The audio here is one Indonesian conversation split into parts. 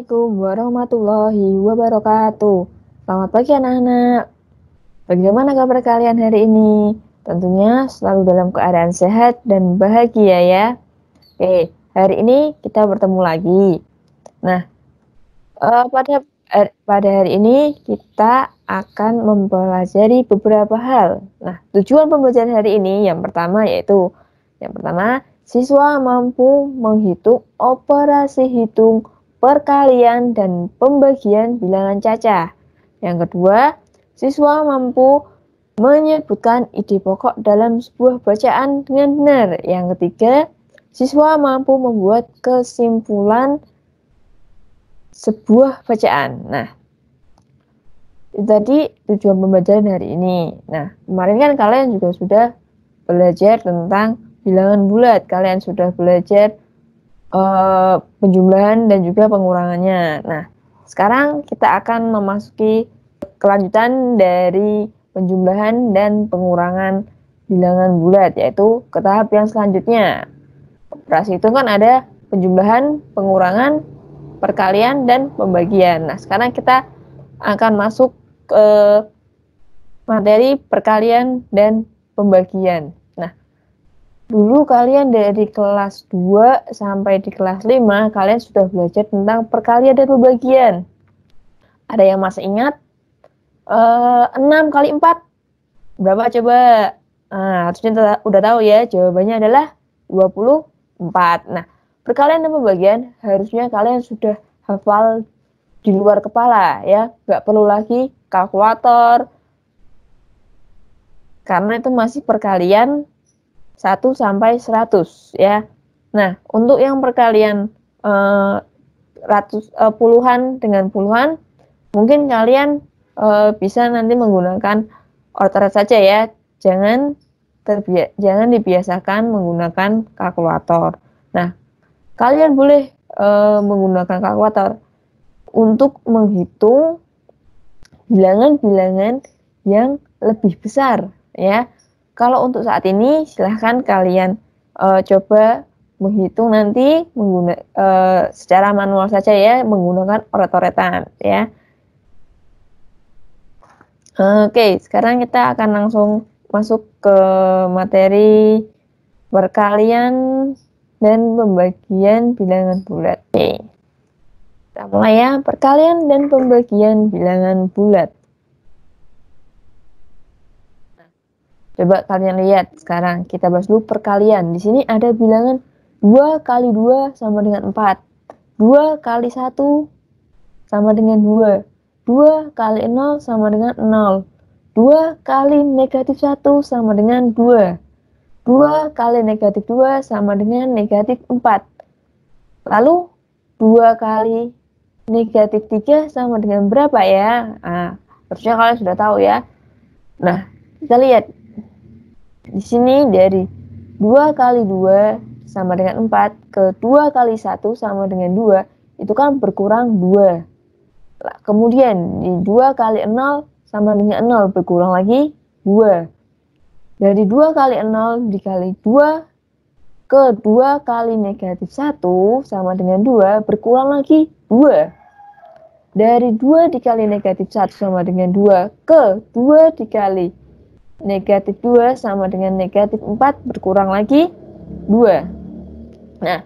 Assalamualaikum warahmatullahi wabarakatuh. Selamat pagi anak-anak. Bagaimana kabar kalian hari ini? Tentunya selalu dalam keadaan sehat dan bahagia ya. Oke, hari ini kita bertemu lagi. Nah, pada hari ini kita akan mempelajari beberapa hal. Nah, tujuan pembelajaran hari ini yang pertama siswa mampu menghitung operasi hitung, perkalian, dan pembagian bilangan cacah. Yang kedua, siswa mampu menyebutkan ide pokok dalam sebuah bacaan dengan benar. Yang ketiga, siswa mampu membuat kesimpulan sebuah bacaan. Nah, itu tadi tujuan pembelajaran hari ini. Nah, kemarin kan kalian juga sudah belajar tentang bilangan bulat. Kalian sudah belajar penjumlahan dan juga pengurangannya. Nah, sekarang kita akan memasuki kelanjutan dari penjumlahan dan pengurangan bilangan bulat, yaitu ke tahap yang selanjutnya. Operasi itu kan ada penjumlahan, pengurangan, perkalian, dan pembagian. Nah, sekarang kita akan masuk ke materi perkalian dan pembagian. Nah, dulu kalian dari kelas 2 sampai di kelas 5, kalian sudah belajar tentang perkalian dan pembagian. Ada yang masih ingat? 6 kali 4 berapa coba? Nah, harusnya udah tahu ya, jawabannya adalah 24. Nah, perkalian dan pembagian harusnya kalian sudah hafal di luar kepala ya, nggak perlu lagi kalkulator, karena itu masih perkalian 1 sampai 100 ya. Nah, untuk yang perkalian puluhan dengan puluhan, mungkin kalian bisa nanti menggunakan ortoret saja ya. Jangan dibiasakan menggunakan kalkulator. Nah, kalian boleh menggunakan kalkulator untuk menghitung bilangan-bilangan yang lebih besar ya. Kalau untuk saat ini silahkan kalian coba menghitung nanti secara manual saja ya, menggunakan oret-oretan ya. Oke, sekarang kita akan langsung masuk ke materi perkalian dan pembagian bilangan bulat. Oke. Kita mulai ya, perkalian dan pembagian bilangan bulat. Coba kalian lihat sekarang, kita bahas dulu perkalian. Di sini ada bilangan 2 kali 2 sama dengan 4. 2 kali 1 sama dengan 2. 2 kali 0 sama dengan 0. 2 kali negatif 1 sama dengan 2. 2 kali negatif 2 sama dengan negatif 4. Lalu 2 kali negatif 3 sama dengan berapa ya? Nah, harusnya kalian sudah tahu ya. Nah, kita lihat. Di sini dari 2 kali 2 sama dengan 4 ke 2 kali 1 sama dengan 2, itu kan berkurang 2. Kemudian di 2 kali 0 sama dengan 0 berkurang lagi 2. Dari 2 kali 0 dikali 2 ke 2 kali negatif 1 sama dengan 2 berkurang lagi 2. Dari 2 dikali negatif 1 sama dengan 2 ke 2 dikali negatif 2 sama dengan negatif 4 berkurang lagi 2. Nah,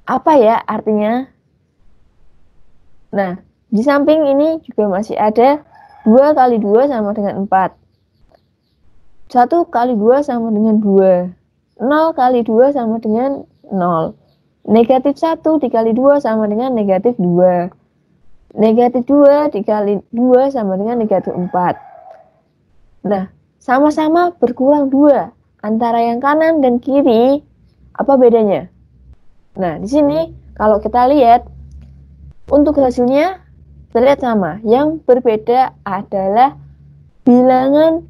apa ya artinya? Nah, di samping ini juga masih ada 2 kali 2 sama dengan 4. 1 kali 2 sama dengan 2. 0 kali 2 sama dengan 0. Negatif 1 dikali 2 sama dengan negatif 2. Negatif 2 dikali 2 sama dengan negatif 4. Nah, sama-sama berkurang 2. Antara yang kanan dan kiri, apa bedanya? Nah, di sini kalau kita lihat, untuk hasilnya terlihat sama. Yang berbeda adalah bilangan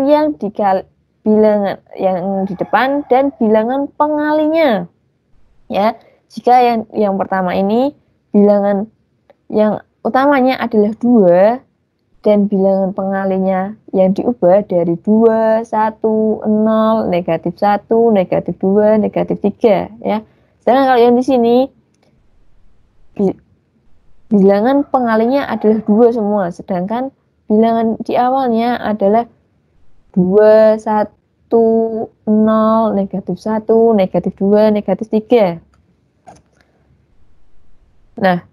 yang di depan dan bilangan pengalinya. Ya, jika yang pertama ini bilangan yang utamanya adalah 2 dan bilangan pengalinya yang diubah dari 2, 1, 0, negatif 1, negatif 2, negatif 3 ya. Sedangkan kalau yang di sini bilangan pengalinya adalah 2 semua, sedangkan bilangan di awalnya adalah 2, 1, 0, negatif 1, negatif 2, negatif 3. Nah,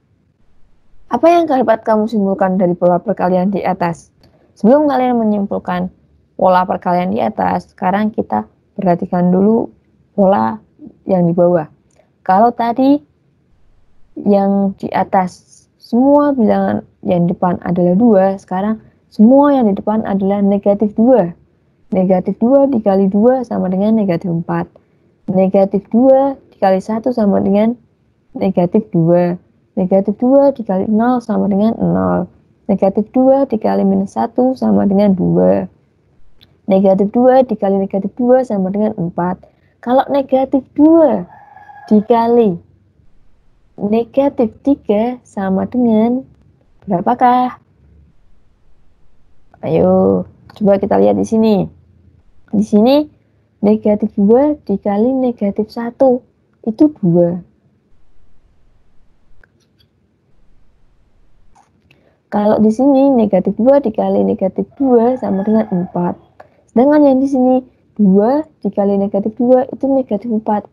apa yang dapat kamu simpulkan dari pola perkalian di atas? Sebelum kalian menyimpulkan pola perkalian di atas, sekarang kita perhatikan dulu pola yang di bawah. Kalau tadi yang di atas semua bilangan yang di depan adalah 2, sekarang semua yang di depan adalah negatif 2. Negatif 2 dikali 2 sama dengan negatif 4. Negatif 2 dikali 1 sama dengan negatif 2. Negatif 2 dikali 0 sama dengan 0. Negatif 2 dikali minus 1 sama dengan 2. Negatif 2 dikali negatif 2 sama dengan 4. Kalau negatif 2 dikali negatif 3 sama dengan berapakah? Ayo, coba kita lihat di sini. Di sini negatif 2 dikali negatif 1 itu 2. Kalau di sini negatif 2 dikali negatif 2 sama dengan 4. Sedangkan yang di sini 2 dikali negatif 2 itu negatif 4.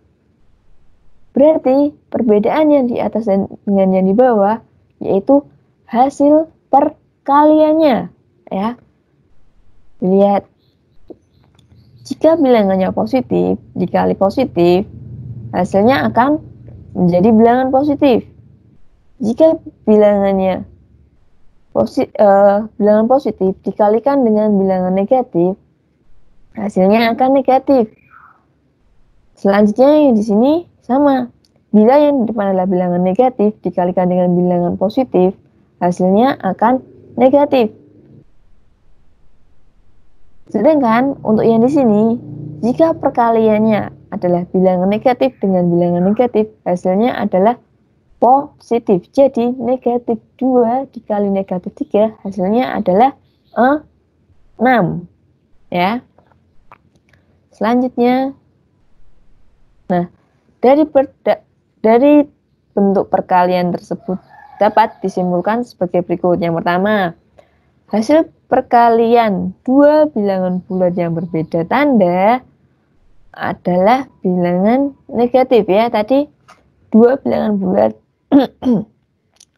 Berarti perbedaan yang di atas dan dengan yang di bawah yaitu hasil perkaliannya, ya. Lihat, jika bilangannya positif dikali positif, hasilnya akan menjadi bilangan positif. Jika bilangan positif dikalikan dengan bilangan negatif, hasilnya akan negatif. Selanjutnya yang di sini sama. Bila yang di depan adalah bilangan negatif dikalikan dengan bilangan positif, hasilnya akan negatif. Sedangkan untuk yang di sini, jika perkaliannya adalah bilangan negatif dengan bilangan negatif, hasilnya adalah positif. Jadi negatif 2 dikali negatif 3 hasilnya adalah 6. Ya. Selanjutnya, nah, dari bentuk perkalian tersebut dapat disimpulkan sebagai berikut. Yang pertama, hasil perkalian dua bilangan bulat yang berbeda tanda adalah bilangan negatif, ya. Tadi dua bilangan bulat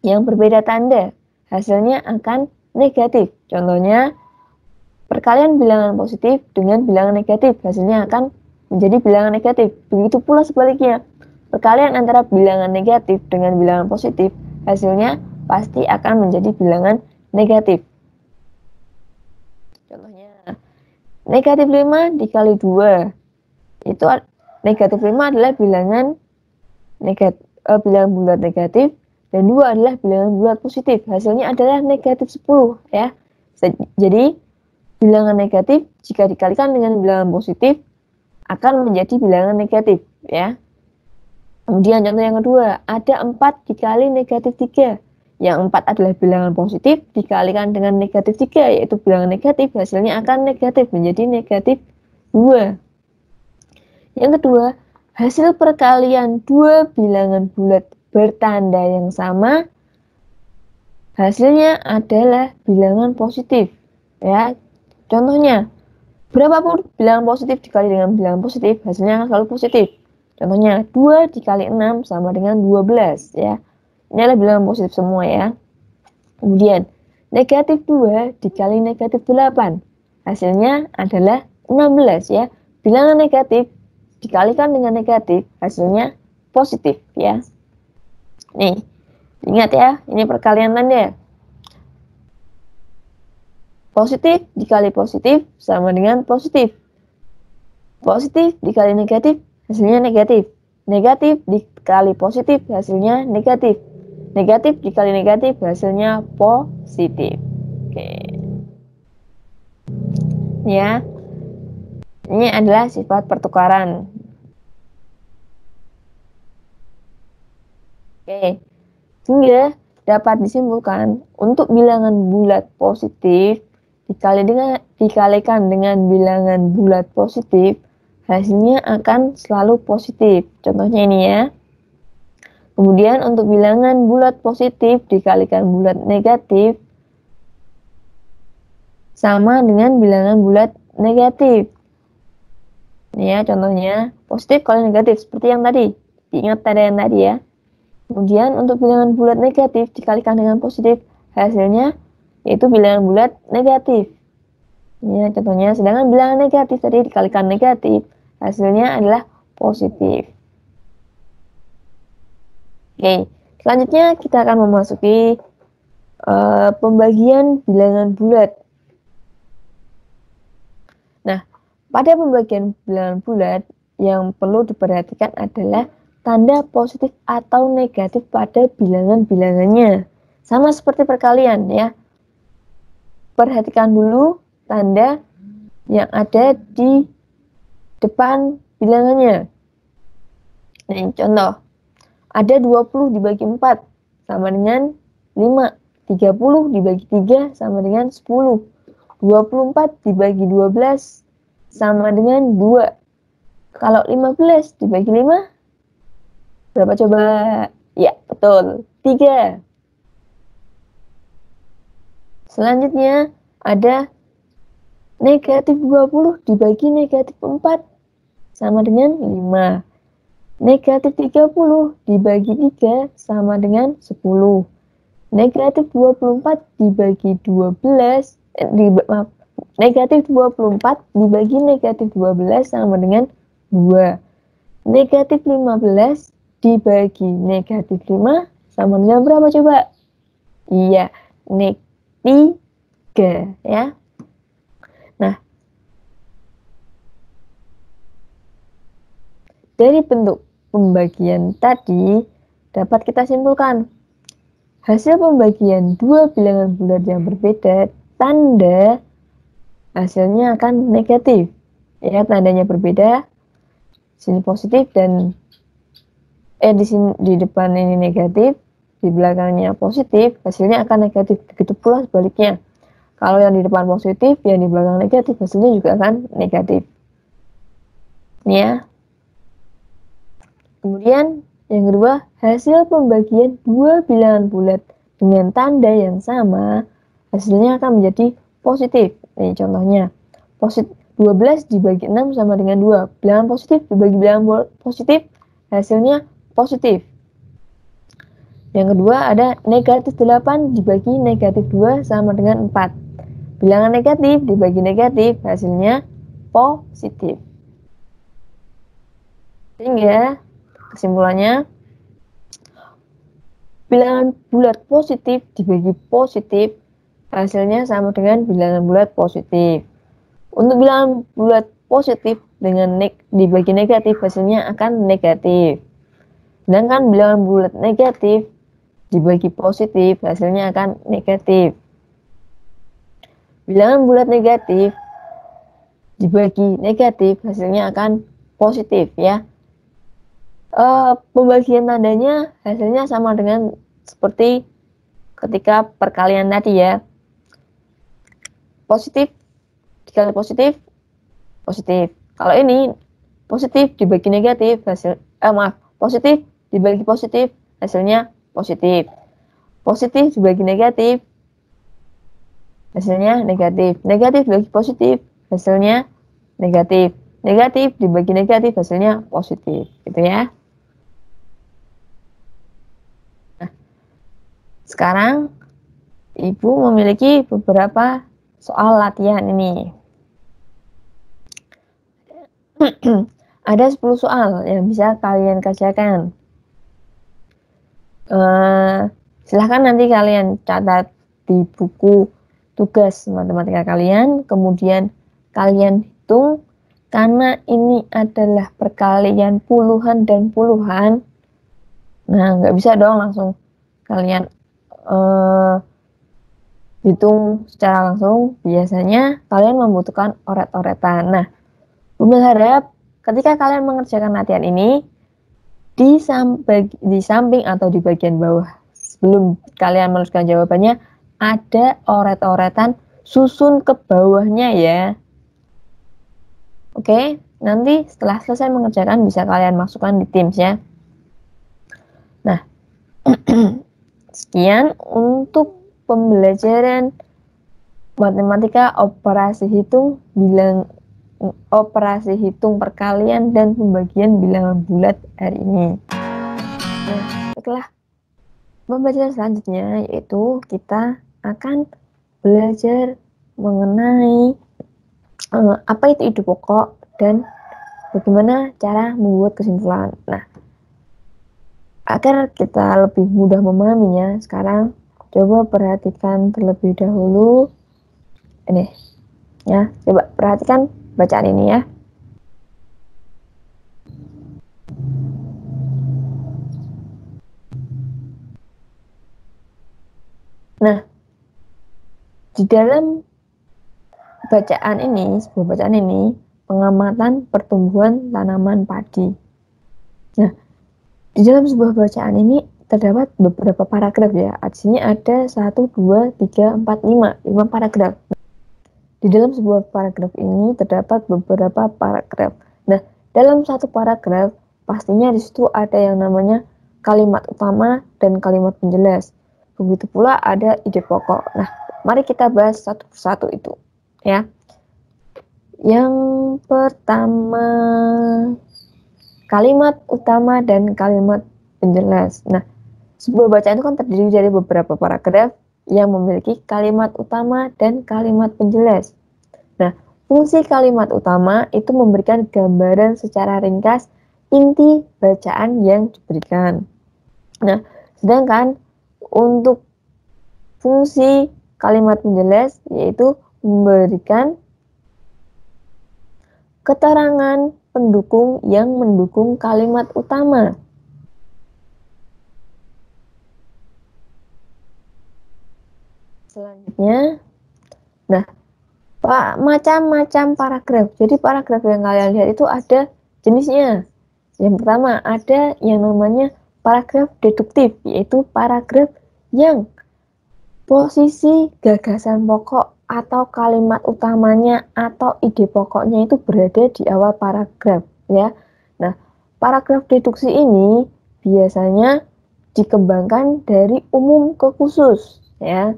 yang berbeda tanda hasilnya akan negatif. Contohnya, perkalian bilangan positif dengan bilangan negatif hasilnya akan menjadi bilangan negatif. Begitu pula sebaliknya, perkalian antara bilangan negatif dengan bilangan positif hasilnya pasti akan menjadi bilangan negatif. Contohnya, negatif 5 dikali 2 itu negatif 5 adalah bilangan bilangan bulat negatif dan 2 adalah bilangan bulat positif. Hasilnya adalah negatif 10, ya. Jadi bilangan negatif jika dikalikan dengan bilangan positif akan menjadi bilangan negatif, ya. Kemudian contoh yang kedua, ada 4 dikali negatif 3. Yang 4 adalah bilangan positif dikalikan dengan negatif 3, yaitu bilangan negatif, hasilnya akan negatif, menjadi negatif 2. Yang kedua, hasil perkalian dua bilangan bulat bertanda yang sama, hasilnya adalah bilangan positif, ya. Contohnya, berapapun bilangan positif dikali dengan bilangan positif, hasilnya akan selalu positif. Contohnya, 2 dikali 6 sama dengan 12, ya. Ini adalah bilangan positif semua, ya. Kemudian, negatif 2 dikali negatif 8. Hasilnya adalah 16, ya. Bilangan negatif dikalikan dengan negatif, hasilnya positif, ya. Nih, ingat ya, ini perkalian tanda. Positif dikali positif sama dengan positif. Positif dikali negatif, hasilnya negatif. Negatif dikali positif, hasilnya negatif. Negatif dikali negatif, hasilnya positif. Oke. Ya. Ini adalah sifat pertukaran. Oke. Sehingga dapat disimpulkan untuk bilangan bulat positif dikalikan dengan bilangan bulat positif, hasilnya akan selalu positif. Contohnya ini, ya. Kemudian untuk bilangan bulat positif dikalikan bulat negatif sama dengan bilangan bulat negatif. Ini ya contohnya, positif kalau negatif seperti yang tadi. Ingat tadi yang tadi ya. Kemudian untuk bilangan bulat negatif dikalikan dengan positif, hasilnya yaitu bilangan bulat negatif. Ya, contohnya, sedangkan bilangan negatif tadi dikalikan negatif, hasilnya adalah positif. Oke, selanjutnya kita akan memasuki pembagian bilangan bulat. Nah, pada pembagian bilangan bulat yang perlu diperhatikan adalah tanda positif atau negatif pada bilangan-bilangannya. Sama seperti perkalian ya. Perhatikan dulu tanda yang ada di depan bilangannya. Nah, contoh. Ada 20 dibagi 4 sama dengan 5. 30 dibagi 3 sama dengan 10. 24 dibagi 12 sama dengan 2. Kalau 15 dibagi 5, berapa coba? Ya, betul. 3. Selanjutnya ada negatif 20 dibagi negatif 4 sama dengan 5. Negatif 30 dibagi 3 sama dengan 10. Negatif 24 dibagi 12, negatif 24 dibagi negatif 12 sama dengan 2. Negatif 15 dibagi negatif 5 sama dengan berapa coba? Iya, negatif 3 ya. Nah, dari bentuk pembagian tadi dapat kita simpulkan hasil pembagian dua bilangan bulat yang berbeda, tanda hasilnya akan negatif. Ya, tandanya berbeda. Sini positif dan di depan ini negatif, di belakangnya positif, hasilnya akan negatif. Begitu pula sebaliknya. Kalau yang di depan positif, yang di belakang negatif, hasilnya juga akan negatif. Ini ya. Kemudian yang kedua, hasil pembagian dua bilangan bulat dengan tanda yang sama, hasilnya akan menjadi positif. Ini contohnya, 12 dibagi 6 sama dengan 2. Bilangan positif dibagi bilangan positif, hasilnya positif. Yang kedua ada negatif 8 dibagi negatif 2 sama dengan 4. Bilangan negatif dibagi negatif, hasilnya positif. Sehingga kesimpulannya, bilangan bulat positif dibagi positif, hasilnya sama dengan bilangan bulat positif. Untuk bilangan bulat positif dengan dibagi negatif, hasilnya akan negatif. Sedangkan bilangan bulat negatif dibagi positif, hasilnya akan negatif. Bilangan bulat negatif dibagi negatif, hasilnya akan positif ya. Pembagian tandanya hasilnya sama dengan seperti ketika perkalian tadi ya. Positif dikali positif, positif. Kalau ini positif dibagi negatif, positif dibagi positif, hasilnya positif. Positif dibagi negatif, hasilnya negatif. Negatif dibagi positif, hasilnya negatif. Negatif dibagi negatif, hasilnya positif. Gitu ya. Sekarang Ibu memiliki beberapa soal latihan ini. Ada 10 soal yang bisa kalian kerjakan. Silahkan nanti kalian catat di buku tugas matematika kalian, kemudian kalian hitung, karena ini adalah perkalian puluhan dan puluhan. Nah, nggak bisa dong langsung kalian hitung secara langsung. Biasanya kalian membutuhkan oret-oretan. Nah, berharap ketika kalian mengerjakan latihan ini di samping atau di bagian bawah sebelum kalian menuliskan jawabannya ada oret-oretan, susun ke bawahnya ya. Oke, nanti setelah selesai mengerjakan bisa kalian masukkan di Teams ya. Nah, sekian untuk pembelajaran matematika operasi hitung perkalian dan pembagian bilangan bulat hari ini. Nah, baiklah, pembelajaran selanjutnya yaitu kita akan belajar mengenai apa itu ide pokok dan bagaimana cara membuat kesimpulan. Nah, agar kita lebih mudah memahaminya, sekarang coba perhatikan terlebih dahulu ini ya, coba perhatikan bacaan ini ya. Nah, di dalam sebuah bacaan ini, pengamatan pertumbuhan tanaman padi. Nah, di dalam sebuah bacaan ini terdapat beberapa paragraf ya. Artinya ada 1, 2, 3, 4, 5 paragraf. Di dalam sebuah paragraf ini terdapat beberapa paragraf. Nah, dalam satu paragraf pastinya di situ ada yang namanya kalimat utama dan kalimat penjelas. Begitu pula ada ide pokok. Nah, mari kita bahas satu persatu itu ya. Yang pertama, kalimat utama dan kalimat penjelas. Nah, sebuah bacaan itu kan terdiri dari beberapa paragraf yang memiliki kalimat utama dan kalimat penjelas. Nah, fungsi kalimat utama itu memberikan gambaran secara ringkas inti bacaan yang diberikan. Nah, sedangkan untuk fungsi kalimat penjelas yaitu memberikan keterangan pendukung yang mendukung kalimat utama. Selanjutnya, nah, macam-macam paragraf. Jadi paragraf yang kalian lihat itu ada jenisnya. Yang pertama ada yang namanya paragraf deduktif, yaitu paragraf yang posisi gagasan pokok atau kalimat utamanya atau ide pokoknya itu berada di awal paragraf ya. Nah, paragraf deduksi ini biasanya dikembangkan dari umum ke khusus ya.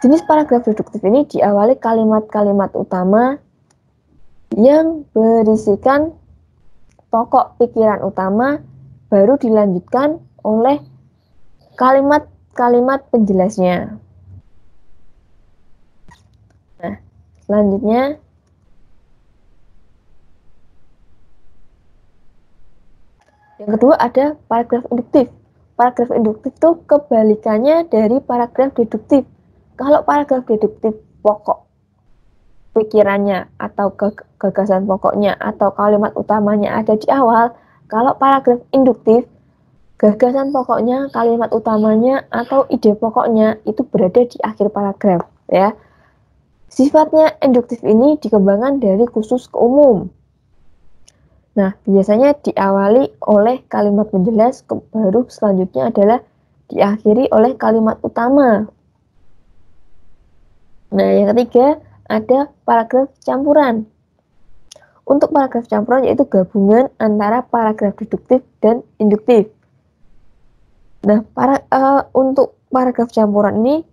Jenis paragraf deduktif ini diawali kalimat-kalimat utama yang berisikan pokok pikiran utama, baru dilanjutkan oleh kalimat-kalimat penjelasnya. Nah, selanjutnya yang kedua ada paragraf induktif. Paragraf induktif itu kebalikannya dari paragraf deduktif. Kalau paragraf deduktif pokok pikirannya atau gagasan pokoknya atau kalimat utamanya ada di awal, kalau paragraf induktif gagasan pokoknya, kalimat utamanya atau ide pokoknya itu berada di akhir paragraf ya. Sifatnya induktif ini dikembangkan dari khusus ke umum. Nah, biasanya diawali oleh kalimat penjelas, baru selanjutnya adalah diakhiri oleh kalimat utama. Nah, yang ketiga ada paragraf campuran. Untuk paragraf campuran yaitu gabungan antara paragraf deduktif dan induktif. Nah, untuk paragraf campuran ini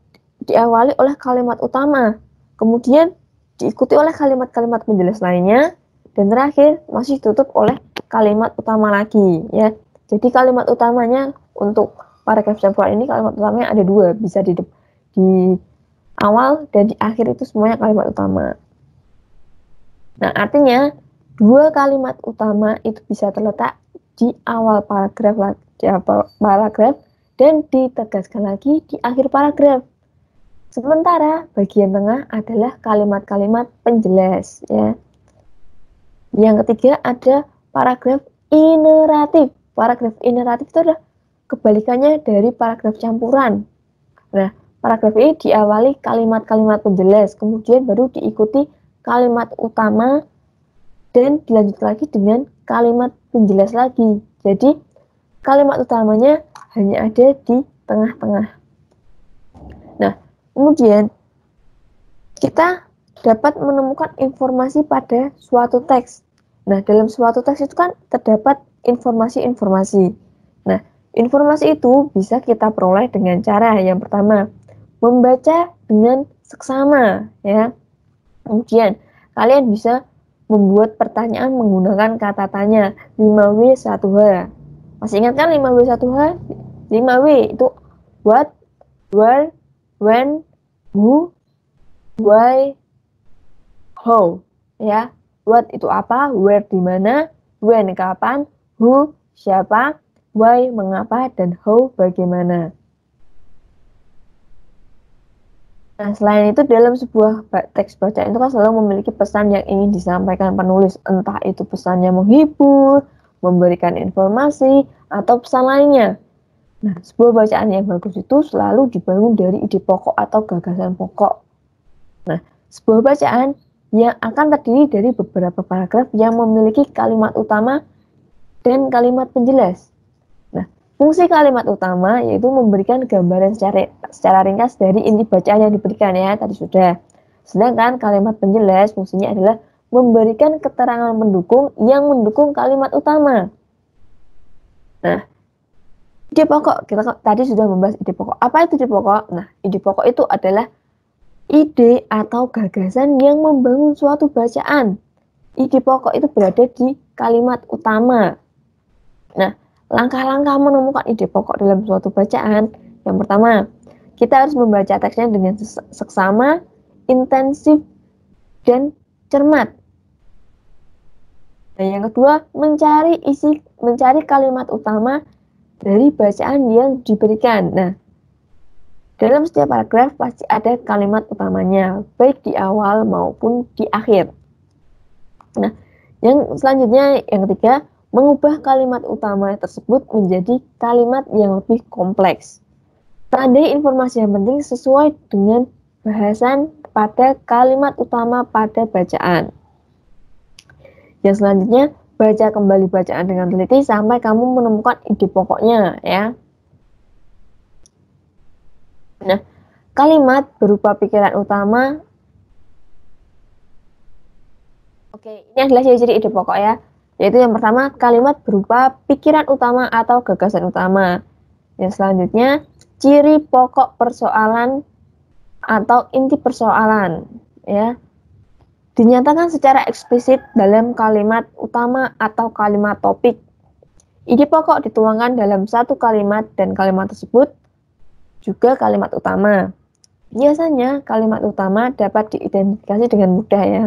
diawali oleh kalimat utama, kemudian diikuti oleh kalimat-kalimat penjelas lainnya, dan terakhir masih ditutup oleh kalimat utama lagi ya. Jadi kalimat utamanya untuk paragraf campuran ini kalimat utamanya ada dua, bisa di awal dan di akhir itu semuanya kalimat utama. Nah, artinya dua kalimat utama itu bisa terletak di awal paragraf dan ditegaskan lagi di akhir paragraf. Sementara bagian tengah adalah kalimat-kalimat penjelas ya. Yang ketiga ada paragraf ineratif. Paragraf ineratif itu adalah kebalikannya dari paragraf campuran. Nah, paragraf ini diawali kalimat-kalimat penjelas, kemudian baru diikuti kalimat utama dan dilanjut lagi dengan kalimat penjelas lagi. Jadi, kalimat utamanya hanya ada di tengah-tengah. Nah, kemudian kita dapat menemukan informasi pada suatu teks. Nah, dalam suatu teks itu kan terdapat informasi-informasi. Nah, informasi itu bisa kita peroleh dengan cara yang pertama, membaca dengan seksama, ya. Kemudian, kalian bisa membuat pertanyaan menggunakan kata tanya 5W1H. Masih ingat kan 5W1H? 5W itu what, where, when, who, why, how, ya. What itu apa, where di mana, when kapan, who siapa, why mengapa, dan how bagaimana. Nah, selain itu dalam sebuah teks bacaan itu kan selalu memiliki pesan yang ingin disampaikan penulis, entah itu pesannya menghibur, memberikan informasi, atau pesan lainnya. Nah, sebuah bacaan yang bagus itu selalu dibangun dari ide pokok atau gagasan pokok. Nah, sebuah bacaan yang akan terdiri dari beberapa paragraf yang memiliki kalimat utama dan kalimat penjelas. Nah, fungsi kalimat utama yaitu memberikan gambaran secara ringkas dari inti bacaan yang diberikan, ya, tadi sudah. Sedangkan kalimat penjelas fungsinya adalah memberikan keterangan mendukung yang mendukung kalimat utama. Nah, ide pokok, kita tadi sudah membahas ide pokok. Apa itu ide pokok? Nah, ide pokok itu adalah ide atau gagasan yang membangun suatu bacaan. Ide pokok itu berada di kalimat utama. Nah, langkah-langkah menemukan ide pokok dalam suatu bacaan. Yang pertama, kita harus membaca teksnya dengan seksama, intensif, dan cermat. Nah, yang kedua, mencari kalimat utama dari bacaan yang diberikan. Nah, dalam setiap paragraf pasti ada kalimat utamanya, baik di awal maupun di akhir. Nah, yang selanjutnya, yang ketiga, mengubah kalimat utama tersebut menjadi kalimat yang lebih kompleks. Tandai informasi yang penting sesuai dengan bahasan pada kalimat utama pada bacaan. Yang selanjutnya, baca kembali bacaan dengan teliti sampai kamu menemukan ide pokoknya, ya. Nah, kalimat berupa pikiran utama. Oke, ini adalah ciri-ciri ide pokok, ya. Yaitu yang pertama, kalimat berupa pikiran utama atau gagasan utama. Yang selanjutnya, ciri pokok persoalan atau inti persoalan, ya. Dinyatakan secara eksplisit dalam kalimat utama atau kalimat topik. Ide pokok dituangkan dalam satu kalimat dan kalimat tersebut juga kalimat utama. Biasanya kalimat utama dapat diidentifikasi dengan mudah, ya.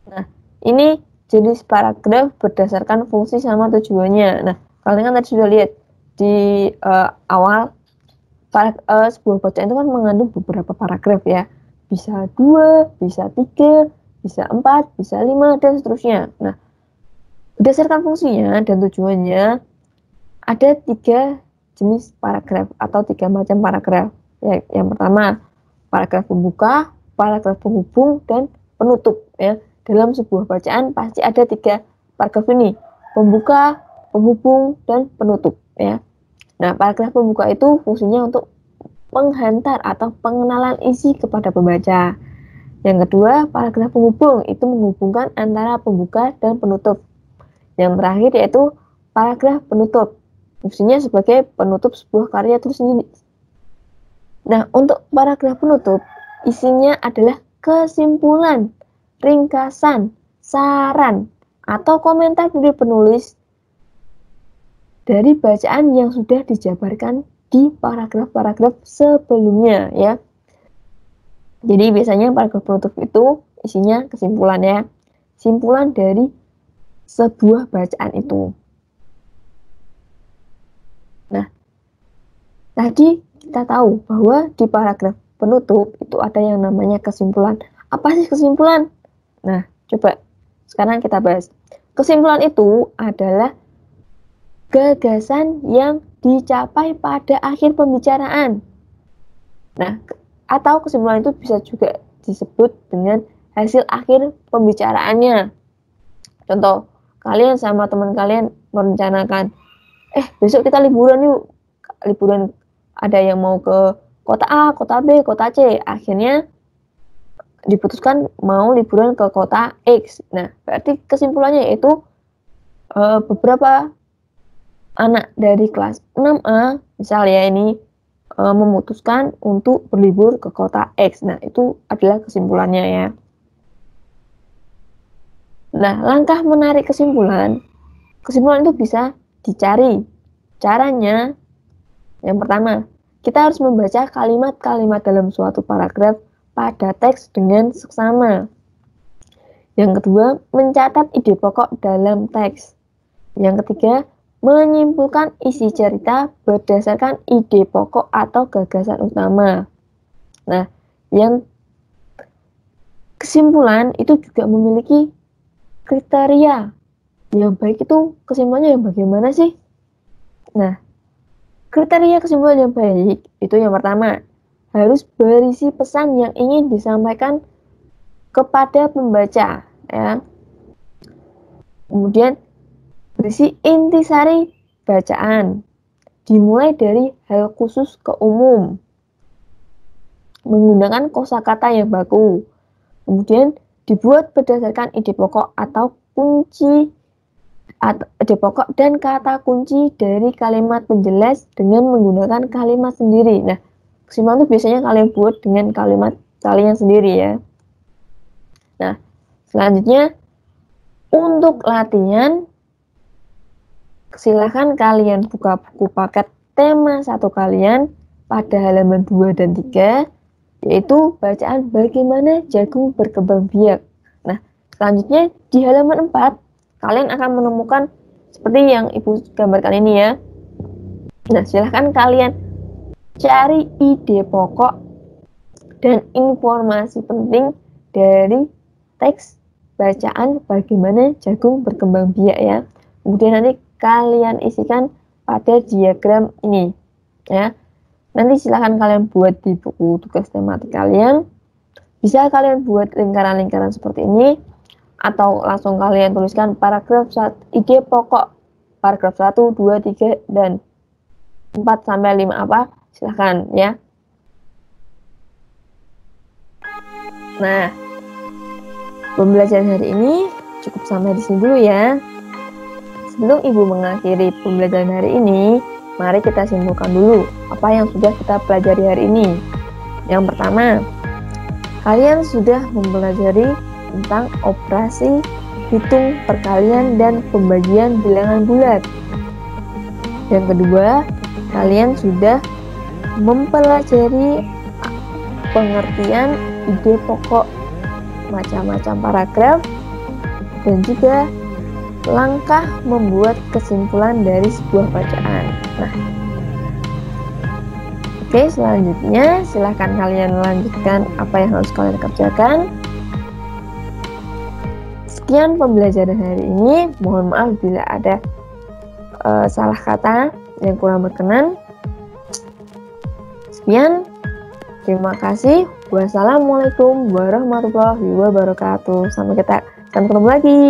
Nah, ini jenis paragraf berdasarkan fungsi sama tujuannya. Nah, kalian kan tadi sudah lihat di awal sebuah bacaan itu kan mengandung beberapa paragraf, ya. Bisa 2, bisa 3, bisa 4, bisa 5, dan seterusnya. Nah, berdasarkan fungsinya dan tujuannya, ada 3 jenis paragraf atau 3 macam paragraf. Ya, yang pertama, paragraf pembuka, paragraf penghubung, dan penutup, ya. Dalam sebuah bacaan pasti ada 3 paragraf ini, pembuka, penghubung, dan penutup, ya. Nah, paragraf pembuka itu fungsinya untuk menghantar atau pengenalan isi kepada pembaca. Yang kedua, paragraf penghubung itu menghubungkan antara pembuka dan penutup. Yang terakhir yaitu paragraf penutup, fungsinya sebagai penutup sebuah karya itu sendiri. Nah, untuk paragraf penutup, isinya adalah kesimpulan, ringkasan, saran, atau komentar dari penulis dari bacaan yang sudah dijabarkan di paragraf-paragraf sebelumnya, ya. Jadi biasanya paragraf penutup itu isinya kesimpulan, ya. Simpulan dari sebuah bacaan itu. Nah, tadi kita tahu bahwa di paragraf penutup itu ada yang namanya kesimpulan. Apa sih kesimpulan? Nah, coba sekarang kita bahas. Kesimpulan itu adalah gagasan yang dicapai pada akhir pembicaraan. Nah, atau kesimpulan itu bisa juga disebut dengan hasil akhir pembicaraannya. Contoh, kalian sama teman kalian merencanakan, besok kita liburan yuk. Liburan, ada yang mau ke kota A, kota B, kota C. Akhirnya diputuskan mau liburan ke kota X. Nah, berarti kesimpulannya yaitu beberapa anak dari kelas 6A misal ya ini memutuskan untuk berlibur ke kota X. Nah, itu adalah kesimpulannya ya. Nah, langkah menarik kesimpulan itu bisa dicari. Caranya, yang pertama, kita harus membaca kalimat-kalimat dalam suatu paragraf pada teks dengan seksama. Yang kedua, mencatat ide pokok dalam teks. Yang ketiga, menyimpulkan isi cerita berdasarkan ide pokok atau gagasan utama. Nah, yang kesimpulan itu juga memiliki kriteria. Yang baik itu kesimpulannya yang bagaimana sih? Nah, kriteria kesimpulan yang baik itu yang pertama, harus berisi pesan yang ingin disampaikan kepada pembaca, ya. Kemudian berisi intisari bacaan, dimulai dari hal khusus ke umum, menggunakan kosakata yang baku, kemudian dibuat berdasarkan ide pokok atau kunci ide pokok dan kata kunci dari kalimat penjelas dengan menggunakan kalimat sendiri. Nah, kesimpulan itu biasanya kalian buat dengan kalimat kalian sendiri ya. Nah, selanjutnya untuk latihan, silahkan kalian buka buku paket tema 1 kalian pada halaman 2 dan 3, yaitu bacaan bagaimana jagung berkembang biak. Nah, selanjutnya di halaman 4, kalian akan menemukan seperti yang Ibu gambarkan ini ya. Nah, silahkan kalian cari ide pokok dan informasi penting dari teks bacaan bagaimana jagung berkembang biak ya. Kemudian nanti kalian isikan pada diagram ini ya. Nanti silahkan kalian buat di buku tugas tematik kalian. Bisa kalian buat lingkaran-lingkaran seperti ini, atau langsung kalian tuliskan paragraf ide pokok paragraf 1, 2, 3 dan 4 sampai 5 apa, silahkan ya. Nah, pembelajaran hari ini cukup sampai di sini dulu ya. Sebelum Ibu mengakhiri pembelajaran hari ini, mari kita simpulkan dulu apa yang sudah kita pelajari hari ini. Yang pertama, kalian sudah mempelajari tentang operasi hitung perkalian dan pembagian bilangan bulat. Yang kedua, kalian sudah mempelajari pengertian ide pokok macam-macam paragraf dan juga langkah membuat kesimpulan dari sebuah bacaan. Nah, oke, selanjutnya silahkan kalian lanjutkan apa yang harus kalian kerjakan. Sekian pembelajaran hari ini. Mohon maaf bila ada salah kata yang kurang berkenan. Sekian, terima kasih. Wassalamualaikum warahmatullahi wabarakatuh. Sampai ketemu lagi.